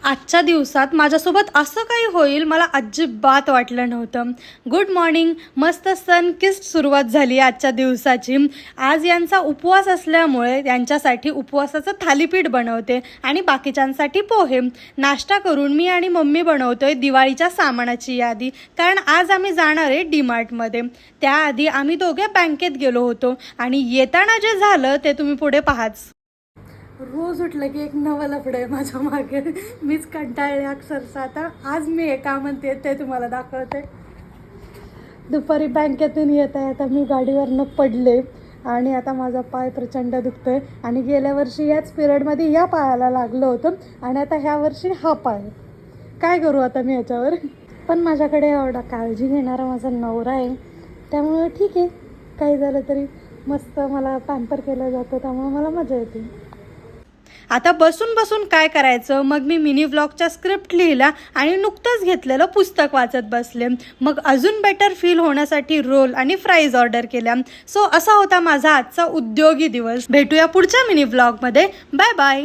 आजच्या दिवसात माझ्यासोबत असं काही होईल मला अजिबात वाटलं नव्हतं. Good morning. मस्त सन किस्ड सुरुवात झाली आजच्या दिवसाची. आज यांचा उपवास असल्यामुळे यांच्यासाठी उपवासाचं थालीपीठ बनवते आणि बाकीच्यांसाठी पोहे. नाश्ता करून मी आणि मम्मी बनवतोय दिवाळीच्या सामानाची यादी, कारण आज आम्ही जाणार आहे डीमार्टमध्ये. त्याआधी आम्ही दोघे बँकेत गेलो होतो आणि येताना जे झालं ते तुम्ही पुढे पाहाच. रोज उठलं की एक नवं लफडं आहे माझ्या मागे. मीच कंटाळले अक्षरशः. आता आज मी हे का म्हणते ते तुम्हाला दाखवते. दुपारी बँकेतून येता येता मी गाडीवरनं पडले आणि आता माझा पाय प्रचंड दुखतोय. आणि गेल्या वर्षी याच पिरियडमध्ये या पायाला लागलं होतं आणि आता ह्या वर्षी हा पाय. काय करू आता मी ह्याच्यावर. पण माझ्याकडे एवढा काळजी घेणारा माझा नवरा आहे, त्यामुळे ठीक आहे. काही झालं तरी मस्त मला पॅम्पर केलं जातं, त्यामुळे मला मजा येते. आता बसून बसून काय करायचं, मग मी मिनी व्लॉगच्या स्क्रिप्ट लिहिला आणि नुकतंच घेतलेलं पुस्तक वाचत बसले. मग अजून बेटर फील होण्यासाठी रोल आणि फ्राईज ऑर्डर केल्या. सो असा होता माझा आजचा उद्योगी दिवस. भेटूया पुढच्या मिनी व्लॉगमध्ये. Bye bye.